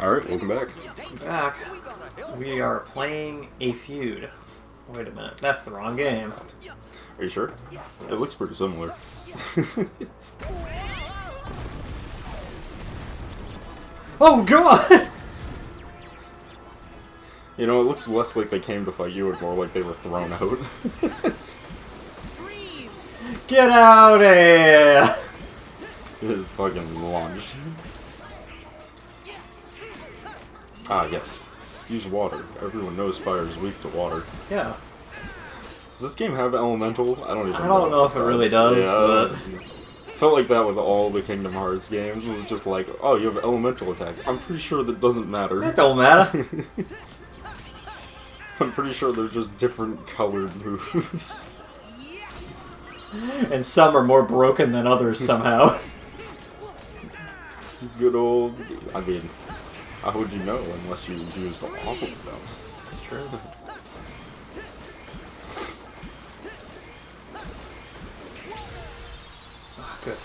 Alright, welcome back. Back. We are playing a feud. Wait a minute, that's the wrong game. Are you sure? Yes. It looks pretty similar. Oh god! You know, it looks less like they came to fight you and more like they were thrown out. Get out of here! It is fucking launched. Ah, yes. Use water. Everyone knows fire is weak to water. Yeah. Does this game have elemental? I don't even know. I don't know if it really does, but... Felt like that with all the Kingdom Hearts games. It was just like, oh, you have elemental attacks. I'm pretty sure that doesn't matter. That don't matter. I'm pretty sure they're just different colored moves. And some are more broken than others somehow. Good old... I mean, how would you know unless you used all of them? That's true. Oh, good.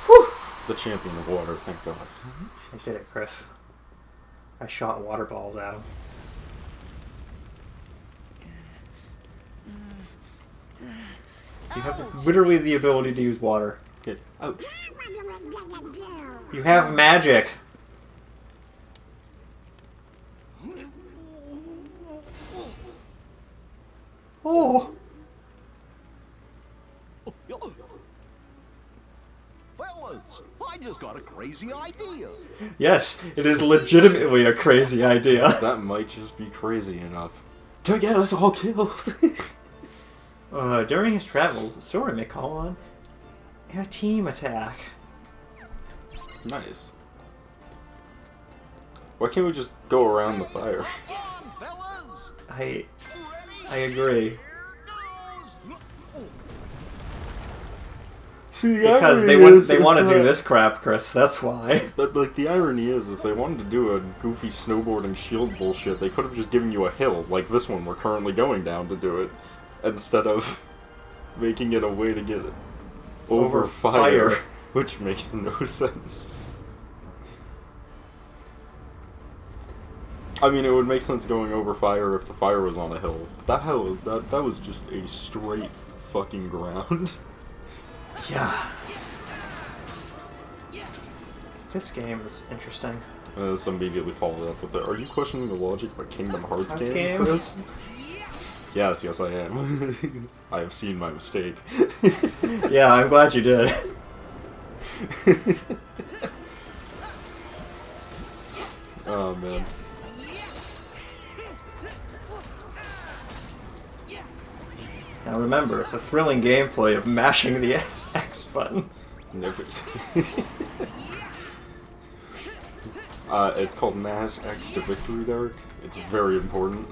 Whew! The champion of water, thank God. I did it, Chris. I shot water balls at him. You have literally the ability to use water. Okay. Ouch. You have magic. Oh. Fellas, I just got a crazy idea. Yes, it is legitimately a crazy idea. That might just be crazy enough to get us all killed. During his travels, Sora may call on a team attack. Nice. Why can't we just go around the fire? I agree. See, the Because irony they is, want to it's, do this crap, Chris, that's why. But, like, the irony is, if they wanted to do a goofy snowboarding shield bullshit, they could have just given you a hill, like this one we're currently going down to do it, instead of making it a way to get it over fire, which makes no sense. I mean, it would make sense going over fire if the fire was on a hill. That hill, that was just a straight fucking ground. Yeah. This game is interesting. Some immediately followed up with it. Are you questioning the logic of a Kingdom Hearts Hearts game, game? Chris? Yes, I am. I have seen my mistake. Yeah, I'm glad you did. Oh, man. Now remember, the thrilling gameplay of mashing the X button. Never. It's called Mash X to Victory, Derek. It's very important.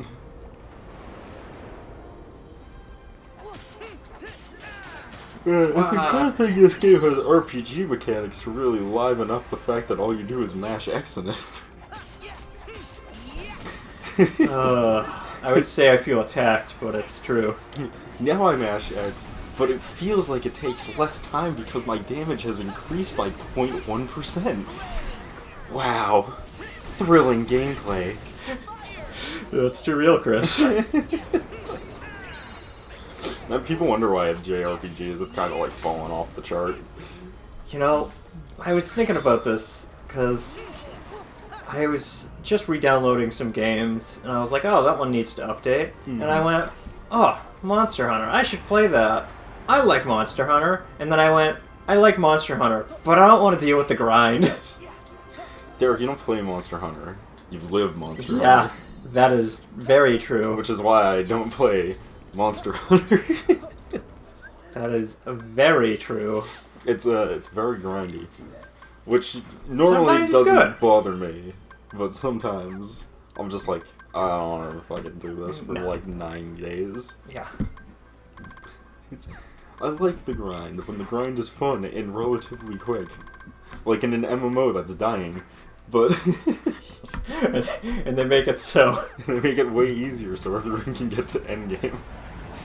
I think one thing this game has RPG mechanics to really liven up the fact that all you do is mash X in it. I would say I feel attacked, but it's true. Now I mash X, but it feels like it takes less time because my damage has increased by 0.1%. Wow. Thrilling gameplay. That's too real, Chris. Now, people wonder why JRPGs have kind of like fallen off the chart. You know, I was thinking about this because I was just re-downloading some games, and I was like, oh, that one needs to update. And I went, oh, Monster Hunter, I should play that. I like Monster Hunter. And then I went, I like Monster Hunter, but I don't want to deal with the grind. Derek, you don't play Monster Hunter. You live Monster Hunter. Yeah, that is very true. Which is why I don't play Monster Hunter. That is very true. It's very grindy. Which normally Sometimes it's doesn't good. bother me. But sometimes I'm just like, I don't want to fucking do this for like 9 days. Yeah. I like the grind, when the grind is fun and relatively quick. Like in an MMO that's dying. But And they make it so. they make it way easier so everyone can get to endgame.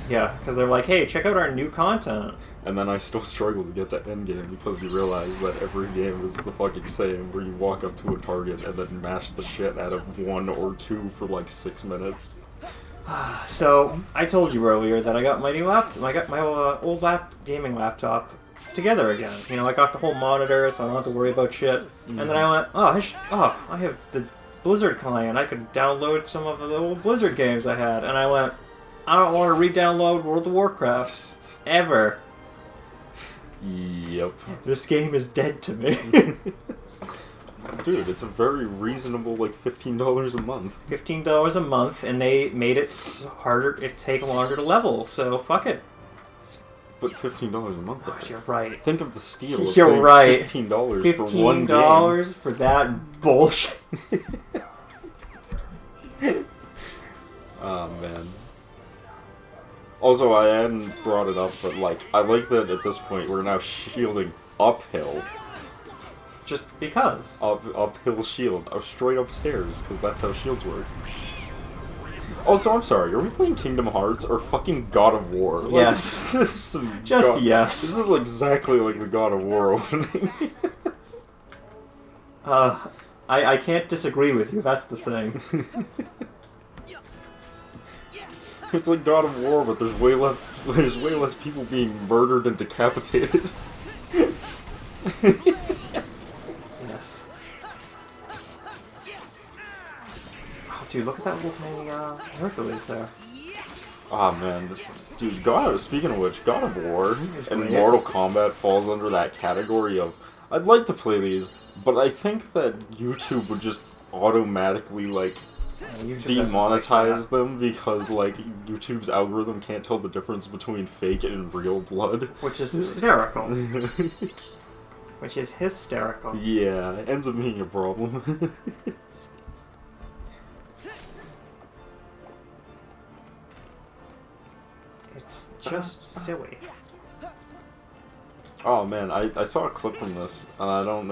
Yeah, because they're like, hey, check out our new content. And then I still struggle to get to endgame because you realize that every game is the fucking same, where you walk up to a target and then mash the shit out of 1 or 2 for like 6 minutes. So, I told you earlier that I got my new laptop, I got my old gaming laptop together again. You know, I got the whole monitor, so I don't have to worry about shit. And then I went, I have the Blizzard client. I could download some of the old Blizzard games I had. And I went, I don't want to re-download World of Warcraft. Ever. Yep. This game is dead to me. Dude, it's a very reasonable, like, $15 a month. $15 a month, and they made it harder, it take longer to level, so fuck it. But $15 a month, though. Gosh, you're right. Think of the steal of You're paying right. $15 for one game. $15 for that bullshit. Oh, man. Also, I hadn't brought it up, but, like, I like that at this point we're now shielding uphill. Just because. Uphill shield. Straight upstairs, because that's how shields work. Also, I'm sorry, are we playing Kingdom Hearts or fucking God of War? Like, Yes. This is some Just yes. This is exactly like the God of War opening. I can't disagree with you, that's the thing. It's like God of War, but there's way less people being murdered and decapitated. Yes. Oh, dude, look at that little tiny Hercules there. Ah, man. Dude, speaking of which, God of War and great. Mortal Kombat falls under that category of, I'd like to play these, but I think that YouTube would just automatically, like, demonetize them because, like, YouTube's algorithm can't tell the difference between fake and real blood. Which is hysterical. Which is hysterical. Yeah, it ends up being a problem. It's just silly. Oh man, I saw a clip from this, and I don't,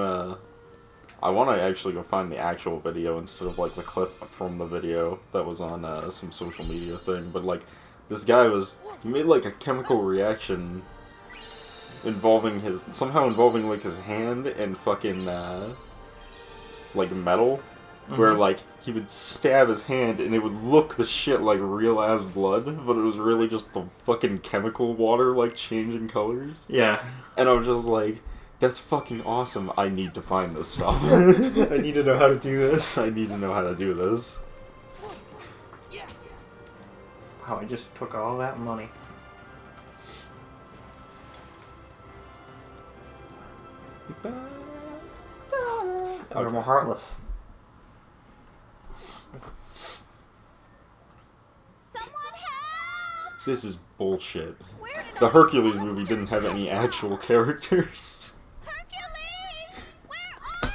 I want to actually go find the actual video instead of, like, the clip from the video that was on, some social media thing, but, like, this guy he made, like, a chemical reaction somehow involving, like, his hand and fucking, like, metal, where, like, he would stab his hand and it would look the shit like real-ass blood, but it was really just the fucking chemical water, like, changing colors. Yeah. And I was just like, that's fucking awesome. I need to find this stuff. I need to know how to do this. I need to know how to do this. Wow, I just took all that money. You're more heartless. Someone help! This is bullshit. Where did The all Hercules these movie didn't have monsters any come from? actual characters. Hercules! Where are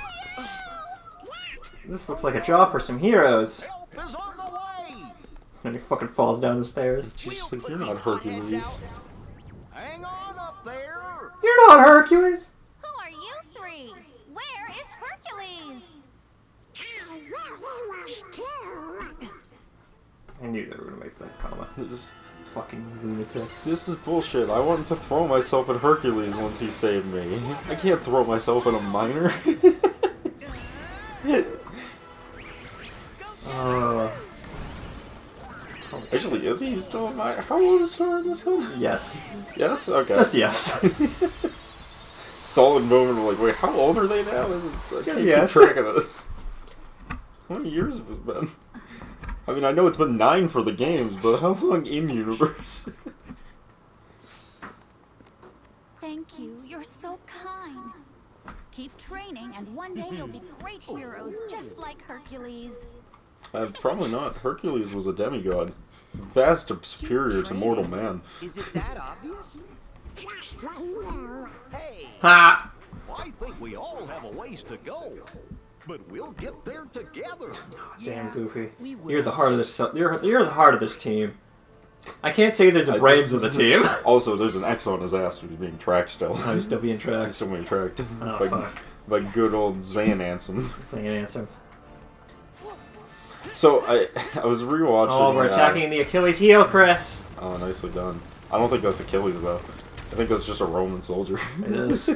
you? This looks like a job for some heroes. Help is on the way! Then he fucking falls down the stairs. Just like, you're not Hercules. Hang on up there! You're not Hercules! Who are you three? Where is Hercules? I knew they were gonna make that comment. This Fucking lunatics. is bullshit. I wanted to throw myself at Hercules once he saved me. I can't throw myself at a miner. Actually, is he still a miner? How old is Sora in this film? Yes. Yes? Okay. Just yes. Solid moment of like, wait, how old are they now? I can't Yes. keep track of this. How many years have it been? I mean, I know it's been 9 for the games, but how long in universe? Thank you. You're so kind. Keep training, and one day you'll be great heroes, just like Hercules. Probably not. Hercules was a demigod. Vast superior to mortal man. Is it that obvious? Hey! Ha! I think we all have a ways to go. But we'll get there together. Damn, Goofy. You're the heart of this. You're the heart of this team. I can't say there's a brains of the team. Also, there's an X on his ass for being tracked still. Oh, he's still being He's tracked. still being tracked. Oh, fuck. By good old Xan Ansem. Sing an answer. So I was rewatching. Oh, we're attacking the Achilles heel, Chris. Oh, nicely done. I don't think that's Achilles though. I think that's just a Roman soldier. It is.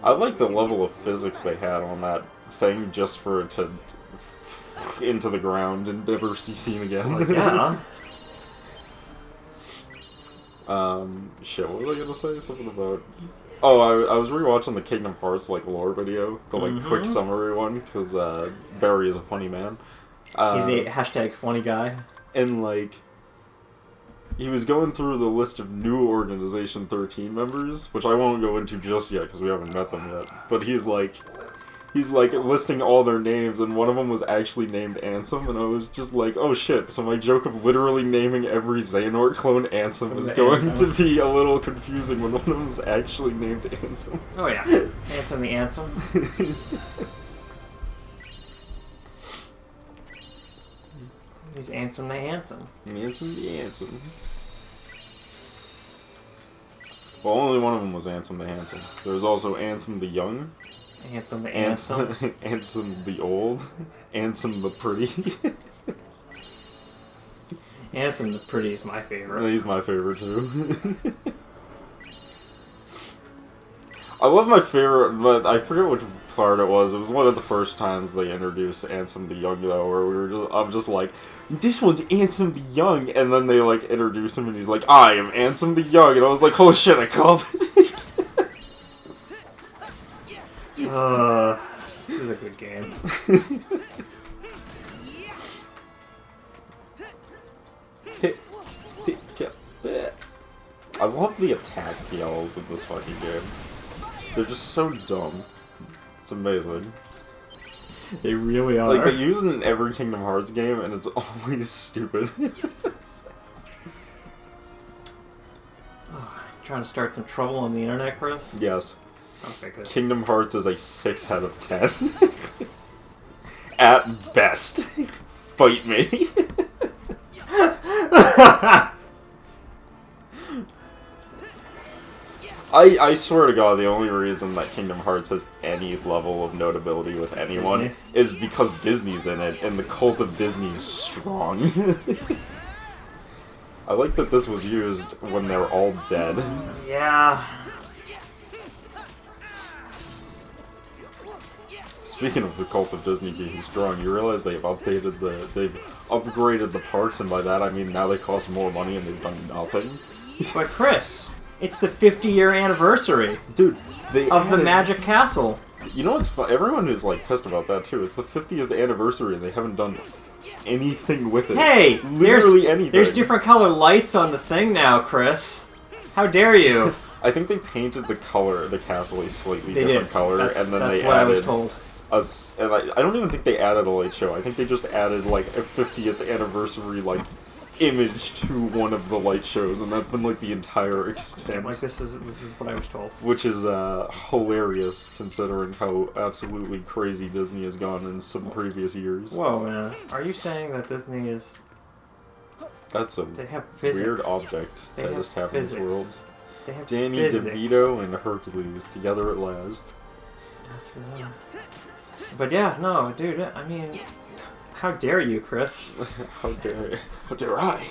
I like the level of physics they had on that thing just for it to into the ground and never be seen again. Yeah. Shit, what was I gonna say? Something about... Oh, I was rewatching the Kingdom Hearts, like, lore video. The, like, quick summary one, because, Barry is a funny man. He's a hashtag funny guy. And, like... He was going through the list of new Organization 13 members, which I won't go into just yet, because we haven't met them yet. But he's like, listing all their names, and one of them was actually named Ansem, and I was just like, oh shit, so my joke of literally naming every Xehanort clone Ansem is going to be a little confusing when one of them is actually named Ansem. Oh yeah. Ansem the Ansem. He's Ansem the Ansem. Ansem the Ansem. Well, only one of them was Ansem the Handsome. There was also Ansem the Young. Ansem the Ansem. Ansem the Old. Ansem the Pretty. Ansem the Pretty is my favorite. He's my favorite too. I love my favorite, but I forget which part it was. It was one of the first times they introduced Ansem the Young, though, where I'm just like, this one's Ansem the Young, and then they, like, introduce him, and he's like, I am Ansem the Young, and I was like, oh shit, I called it. This is a good game. I love the attack yells of this fucking game. They're just so dumb. It's amazing. They really are. Like, they use it in every Kingdom Hearts game, and it's always stupid. Trying to start some trouble on the internet, Chris? Yes. Okay, good. Kingdom Hearts is a 6 out of 10. At best. Fight me. I swear to God, the only reason that Kingdom Hearts has any level of notability with anyone is because Disney's in it, and the cult of Disney is strong. I like that this was used when they're all dead. Yeah. Speaking of the cult of Disney being strong, you realize they've updated they've upgraded the parks, and by that I mean now they cost more money and they've done nothing. But Chris, it's the 50-year anniversary, dude, of the Magic Castle. You know what's fun? Everyone is like pissed about that too. It's the 50th anniversary and they haven't done anything with it. Hey, literally anything. There's different color lights on the thing now, Chris. How dare you? I think they painted the castle a slightly different color, and then that's they what added. I was told. And I don't even think they added a light show. I think they just added like a 50th anniversary like image to one of the light shows, and that's been like the entire extent. Like this is what I was told. Which is hilarious considering how absolutely crazy Disney has gone in some previous years. Whoa, man! Are you saying that Disney is? That's a they have physics. Weird object to just have in this world. They have Danny physics. DeVito and Hercules together at last. That's bizarre. But yeah, no, dude. I mean, how dare you, Chris? How dare I?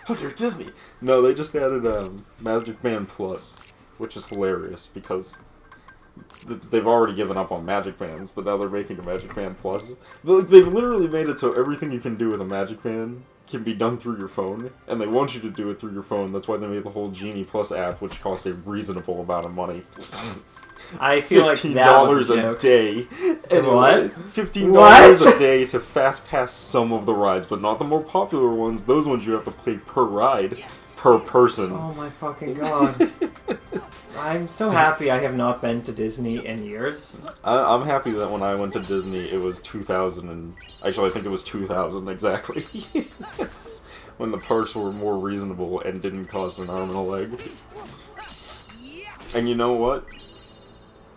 How dare Disney? No, they just added Magic Band Plus, which is hilarious because they've already given up on Magic Bands, but now they're making a Magic Band Plus. They've literally made it so everything you can do with a Magic Band can be done through your phone, and they want you to do it through your phone. That's why they made the whole Genie Plus app, which cost a reasonable amount of money. I feel like that was $15 a day. And what? $15 a day to fast pass some of the rides, but not the more popular ones. Those ones you have to pay per ride, per person. Oh my fucking god. I'm so happy I have not been to Disney in years. I'm happy that when I went to Disney, it was 2000 and... Actually, I think it was 2000 exactly. When the parks were more reasonable and didn't cost an arm and a leg. And you know what?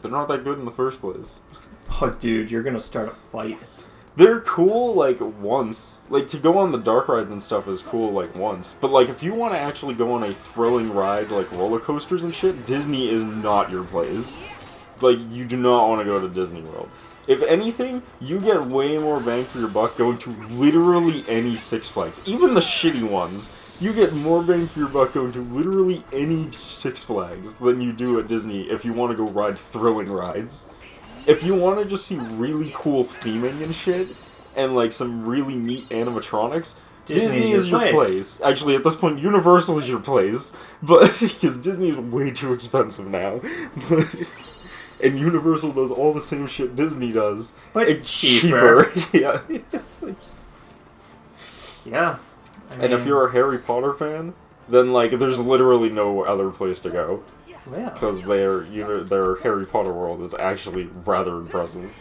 They're not that good in the first place. Oh, dude, you're gonna start a fight. They're cool, like, once. Like, to go on the dark rides and stuff is cool, like, once. But, like, if you want to actually go on a thrilling ride, like roller coasters and shit, Disney is not your place. Like, you do not want to go to Disney World. If anything, you get way more bang for your buck going to literally any Six Flags. Even the shitty ones, you get more bang for your buck going to literally any Six Flags than you do at Disney if you want to go ride thrilling rides. If you want to just see really cool theming and shit, and like some really neat animatronics, Disney is your place. Actually, at this point, Universal is your place, but because Disney is way too expensive now. But, and Universal does all the same shit Disney does, but it's cheaper. Yeah. Yeah. And if you're a Harry Potter fan, then like there's literally no other place to go. Yeah. Because their Harry Potter world is actually rather impressive.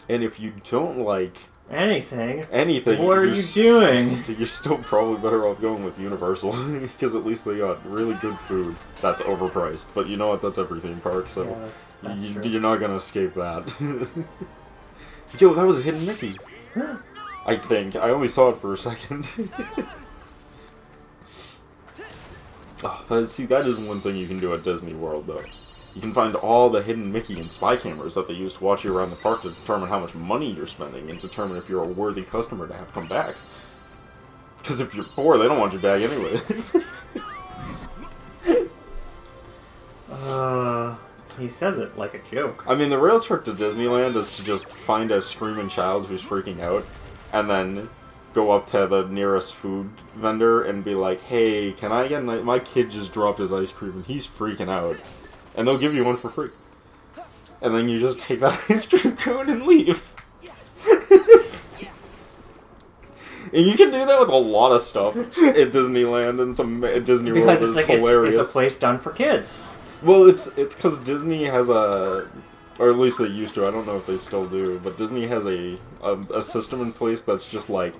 And if you don't like anything, what are you doing? You're still probably better off going with Universal, because at least they got really good food that's overpriced. But you know what? That's every theme park, so you're not gonna escape that. Yo, that was a hidden Mickey. I think I only saw it for a second. See, that is one thing you can do at Disney World, though. You can find all the hidden Mickey and spy cameras that they use to watch you around the park to determine how much money you're spending and determine if you're a worthy customer to have come back. Because if you're poor, they don't want you back anyways. He says it like a joke. I mean, the real trick to Disneyland is to just find a screaming child who's freaking out, and then go up to the nearest food vendor and be like, hey, can I get my kid just dropped his ice cream and he's freaking out. And they'll give you one for free. And then you just take that ice cream cone and leave. And you can do that with a lot of stuff at Disneyland and some at Disney World. Because it's hilarious. It's a place done for kids. Well, it's because Disney has or at least they used to, I don't know if they still do, but Disney has a system in place that's just like,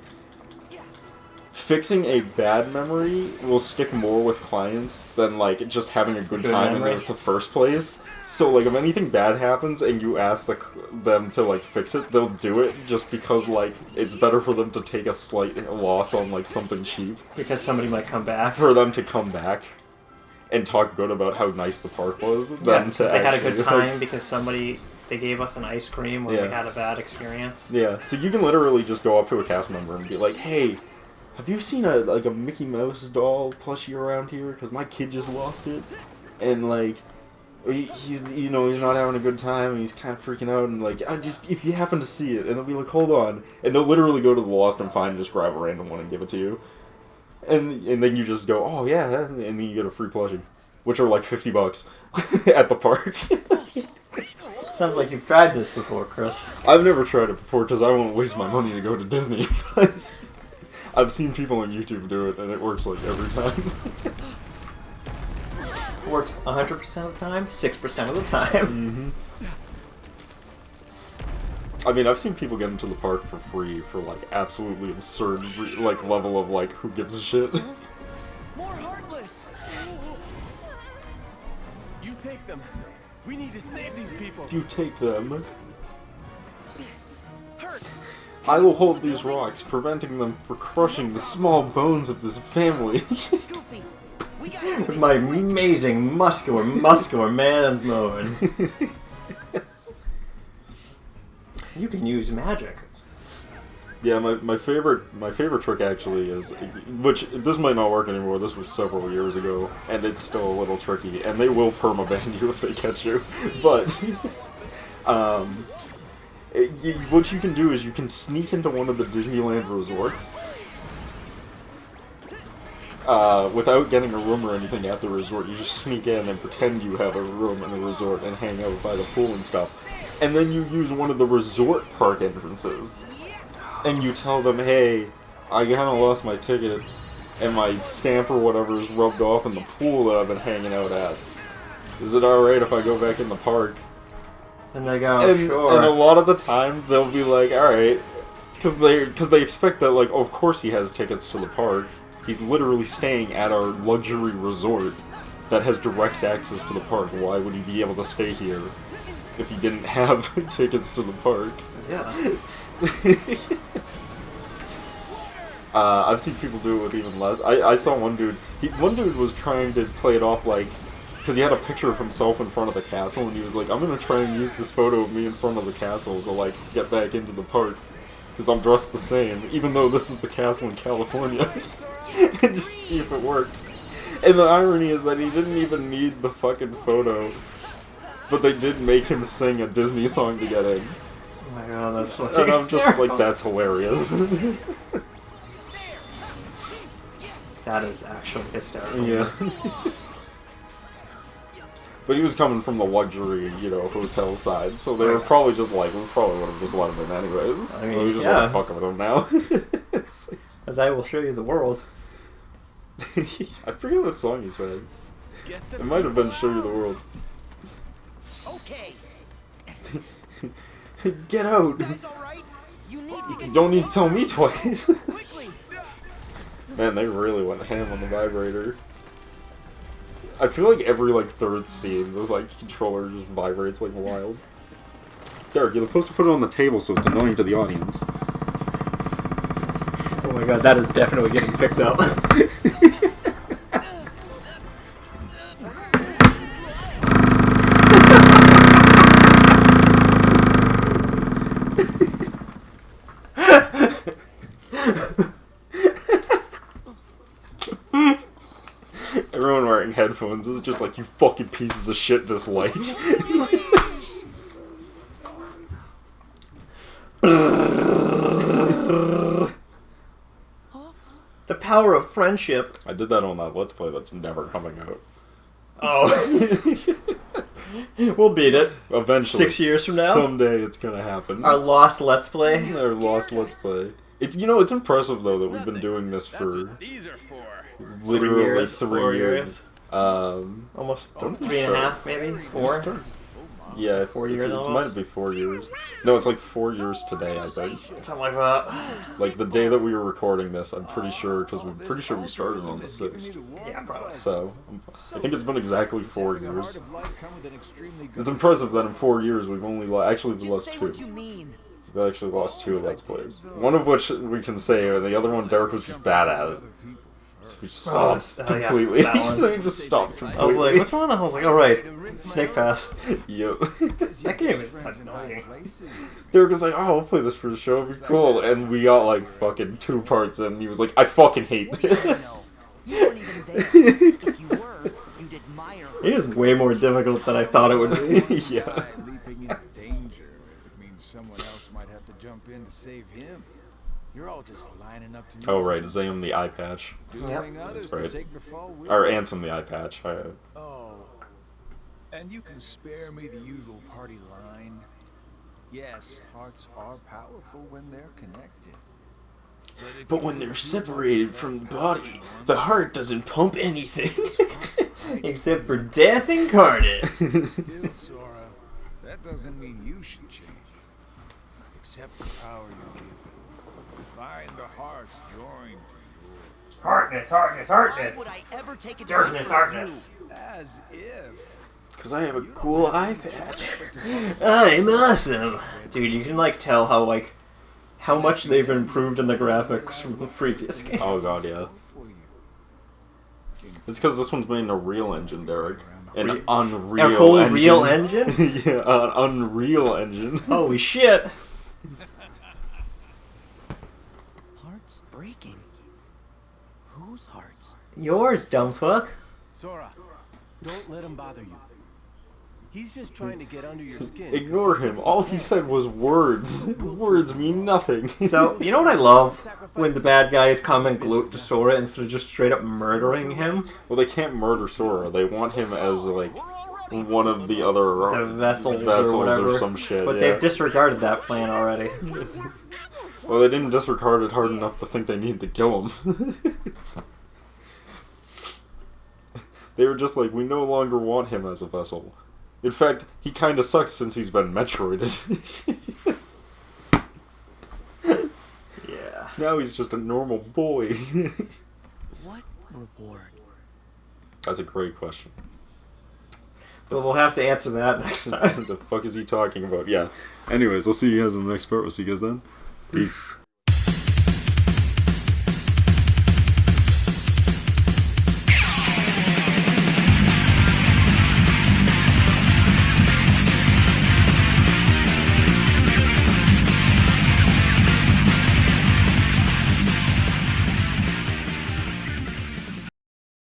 fixing a bad memory will stick more with clients than, like, just having a good time in the first place. So, like, if anything bad happens and you ask them to, like, fix it, they'll do it just because, like, it's better for them to take a slight loss on, like, something cheap. Because somebody might come back. For them to come back and talk good about how nice the park was. Yeah, because they had a good time because they gave us an ice cream when we had a bad experience. Yeah, so you can literally just go up to a cast member and be like, hey, have you seen a Mickey Mouse doll plushie around here? Because my kid just lost it, and like, he's not having a good time, and he's kind of freaking out, and like, if you happen to see it, and they'll be like, hold on, and they'll literally go to the Lost and Find and just grab a random one and give it to you, and then you just go, oh yeah, and then you get a free plushie, which are like $50 at the park. Sounds like you've tried this before, Chris. I've never tried it before because I won't waste my money to go to Disney, but I've seen people on YouTube do it, and it works like every time. Works 100% of the time, 6% of the time. Mm-hmm. I mean, I've seen people get into the park for free for, like, absolutely absurd, like, level of, like, who gives a shit. More Heartless! You take them. We need to save these people. You take them. Hurt. I will hold these rocks, preventing them from crushing the small bones of this family. Goofy, we gotta With my amazing muscular man mode. You can use magic. Yeah, my favorite trick actually is, which this might not work anymore. This was several years ago, and it's still a little tricky. And they will permaban you if they catch you. But what you can do is you can sneak into one of the Disneyland resorts without getting a room or anything at the resort. You just sneak in and pretend you have a room in the resort and hang out by the pool and stuff. And then you use one of the resort park entrances. And you tell them, hey, I kind of lost my ticket and my stamp or whatever is rubbed off in the pool that I've been hanging out at. Is it alright if I go back in the park? And they go, sure. And a lot of the time, they'll be like, alright. Because they expect that, like, oh, of course he has tickets to the park. He's literally staying at our luxury resort that has direct access to the park. Why would he be able to stay here if he didn't have tickets to the park? Yeah. I've seen people do it with even less. I saw one dude. One dude was trying to play it off like because he had a picture of himself in front of the castle, and he was like, I'm gonna try and use this photo of me in front of the castle to, like, get back into the park. Because I'm dressed the same, even though this is the castle in California. And just see if it works. And the irony is that he didn't even need the fucking photo. But they did make him sing a Disney song to get in. Oh my god, that's fucking And I'm just hysterical. like, that's hilarious. That is actually hysterical. Yeah. But he was coming from the luxury, you know, hotel side, so they were probably just like, we probably would have just let him in anyways. I mean, we just yeah. want to fuck with him now. It's like- As I will show you the world. I forget what song he said. Get the It might have been Show You the World. Okay, Get out! guys, all right? You need to You don't need to tell me twice. quickly. Man, they really went ham on the vibrator. I feel like every, like, third scene, the, like, controller just vibrates like wild. Derek, you're supposed to put it on the table so it's annoying to the audience. Oh my god, that is definitely getting picked up. Everyone wearing headphones is just like, you fucking pieces of shit dislike. The power of friendship. I did that on that Let's Play that's never coming out. Oh. We'll beat it. Eventually. 6 years from now. Someday it's gonna happen. Our lost Let's Play. Our lost Let's Play. It's, you know, it's impressive though that we've been doing this That's for what these are for. literally 4 3 years. Almost When did we 3.5, start? maybe? We 4? started- Yeah, 4 years It almost? might be 4 years. No, it's like 4 years today, I think. Something like that. Like the day that we were recording this, I'm pretty sure, because we're pretty sure we started on the 6th. Yeah, probably. So, I think it's been exactly 4 years. It's impressive that in 4 years we've only actually we lost Say 2. what you mean. We actually lost 2 Let's Plays. One of which we can say, and the other one Derek was just bad at it. So we just Oh, stopped yeah, completely. that one. So we just stopped I was completely. like, which one? I was like, alright. Snake Pass. Yep. That game is annoying. Derek was like, oh, I'll play this for the show, it'll be cool. And we got like fucking 2 parts in, and he was like, I fucking hate this. You weren't even there. If you were, you'd admire her. It is way more difficult than I thought it would be. Yeah. Guy leaping into danger. If it means someone else might have to jump in to save him. You're all just lining up to Oh, right, Zam the eye patch. doing others That's right. to take the fall with Or you. Ansem the eye patch. Oh. And you can spare me the usual party line. Yes, hearts are powerful when they're connected. if But you when do they're too separated much from the of that power body, at the once, heart doesn't pump anything. Except for Death Incarnate. Still, Sora, that doesn't mean you should change. Accept the power you're given. Find the hearts joined to yours. Hardness. Why would I ever take a Darkness, chance with you? As if. Because I have a cool eye patch. I'm awesome. Dude, you can like tell how much they've improved in the graphics from the previous games. Oh god, yeah. It's because this one's made in a real engine, Derek. An Unreal A whole engine. real engine? Yeah, an Unreal engine. Holy shit. Hearts breaking. Whose hearts? Yours, dumb fuck. Sora, don't let him bother you. He's just trying to get under your skin. Ignore him. All he said was words. Words mean nothing. So, you know what I love? When the bad guys come and gloat to Sora instead of just straight up murdering him? Well, they can't murder Sora. They want him as, like, one of the other The vessels or whatever. some shit. But yeah. they've disregarded that plan already. Well, they didn't disregard it hard enough to think they needed to kill him. They were just like, we no longer want him as a vessel. In fact, he kind of sucks since he's been Metroided. Yeah. Now he's just a normal boy. What reward? That's a great question. But we'll have to answer that next time. The fuck is he talking about? Yeah. Anyways, I'll see you guys in the next part. We'll see you guys then. Peace.